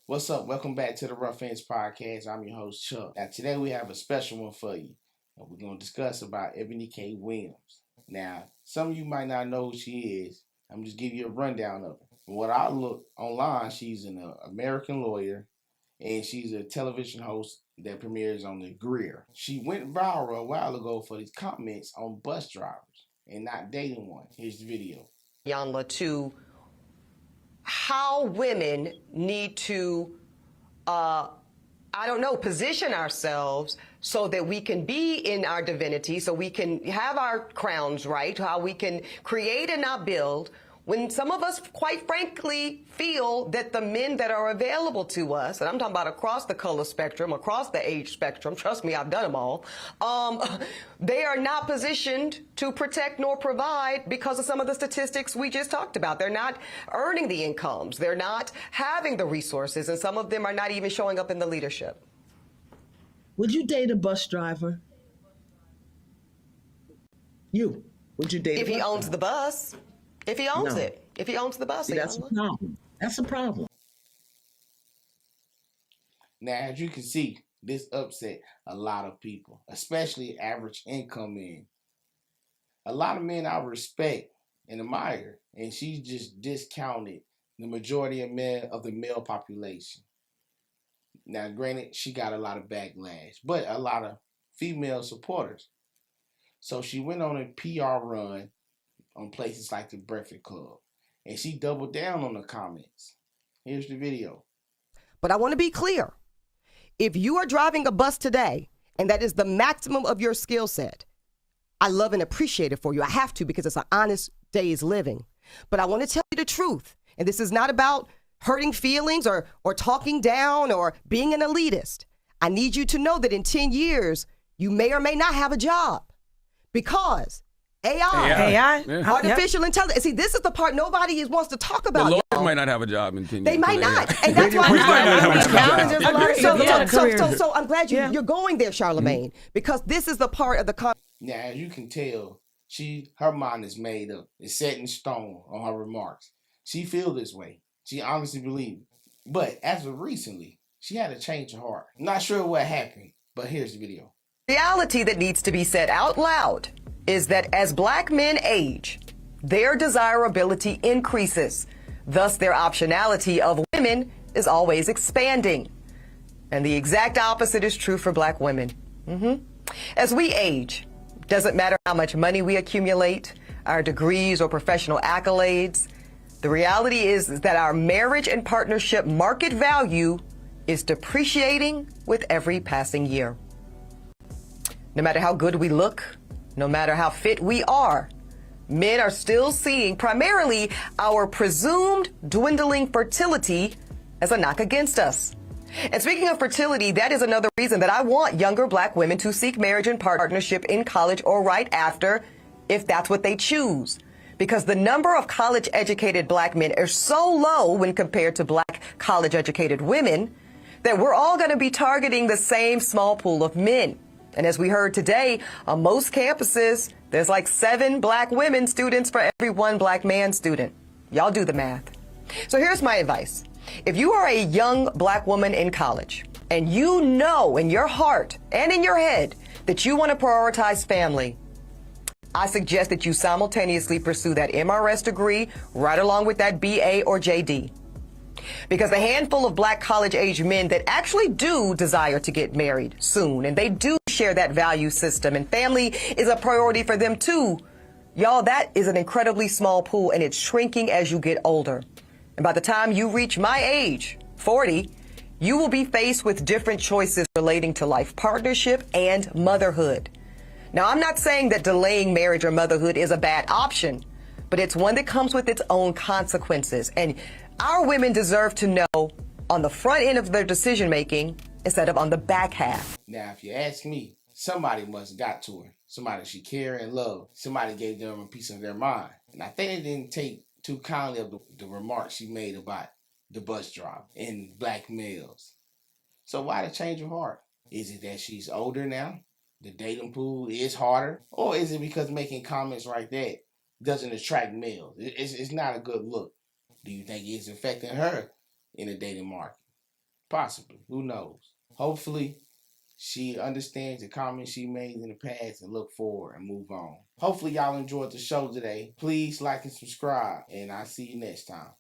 What's up? Welcome back to the Roughhandspodcast. I'm your host, Chuck. Now, today we have a special one for you. We're going to discuss about Eboni K. Williams. Now, some of you might not know who she is. I'm just give you a rundown of her. From what I look online, she's an American lawyer, and she's a television host that premieres on The Greer. She went viral a while ago for these comments on bus drivers and not dating one. Here's the video. Yanla, to how women need to, position ourselves so that we can be in our divinity, so we can have our crowns right, how we can create and not build, when some of us, quite frankly, feel that the men that are available to us, and I'm talking about across the color spectrum, across the age spectrum, trust me, I've done them all, they are not positioned to protect nor provide because of some of the statistics we just talked about. They're not earning the incomes. They're not having the resources, and some of them are not even showing up in the leadership. Would you date a bus driver? Would you date if a bus he owns driver? the bus? If he owns No. it. If he owns the bus. See, that's a problem. That's a problem. Now, as you can see, this upset a lot of people, especially average income men. A lot of men I respect and admire, and she just discounted the majority of the male population. Now, granted, she got a lot of backlash, but a lot of female supporters. So she went on a PR run on places like the Breakfast Club, and she doubled down on the comments. Here's the video. But I want to be clear. If you are driving a bus today, and that is the maximum of your skill set, I love and appreciate it for you. I have to, because it's an honest day's living. But I want to tell you the truth. And this is not about hurting feelings or talking down or being an elitist. I need you to know that in 10 years, you may or may not have a job, because AI. Artificial intelligence. See, this is the part nobody wants to talk about. The lawyers might not have a job in 10 years. They might not. And that's why So I'm glad you're going there, Charlamagne, because this is the part of the Now, as you can tell, her mind is made up. It's set in stone on her remarks. She feels this way. She honestly believes it. But as of recently, she had a change of heart. I'm not sure what happened, but here's the video. reality that needs to be said out loud is that as black men age, their desirability increases. Thus, their optionality of women is always expanding. And the exact opposite is true for black women. As we age, doesn't matter how much money we accumulate, our degrees or professional accolades, the reality is that our marriage and partnership market value is depreciating with every passing year. No matter how good we look, no matter how fit we are, men are still seeing primarily our presumed dwindling fertility as a knock against us. And speaking of fertility, that is another reason that I want younger black women to seek marriage and partnership in college or right after, if that's what they choose. Because the number of college-educated black men is so low when compared to black college-educated women that we're all going to be targeting the same small pool of men. And as we heard today, on most campuses, there's like 7 black women students for every 1 black man student. Y'all do the math. So here's my advice. If you are a young black woman in college and you know in your heart and in your head that you want to prioritize family, I suggest that you simultaneously pursue that MRS degree right along with that BA or JD. Because the handful of black college-age men that actually do desire to get married soon, and they do share that value system, and family is a priority for them too, y'all, that is an incredibly small pool, and it's shrinking as you get older. And by the time you reach my age, 40, you will be faced with different choices relating to life partnership and motherhood. Now, I'm not saying that delaying marriage or motherhood is a bad option, but it's one that comes with its own consequences. And our women deserve to know on the front end of their decision making instead of on the back half. Now, if you ask me, somebody must have got to her. Somebody she cared and loved. Somebody gave them a piece of their mind. And I think they didn't take too kindly of the remarks she made about the bus driver and black males. So why the change of heart? Is it that she's older now? The dating pool is harder? Or is it because making comments like that doesn't attract males? It's not a good look. Do you think it's affecting her in the dating market? Possibly. Who knows? Hopefully, she understands the comments she made in the past and look forward and move on. Hopefully, y'all enjoyed the show today. Please like and subscribe, and I'll see you next time.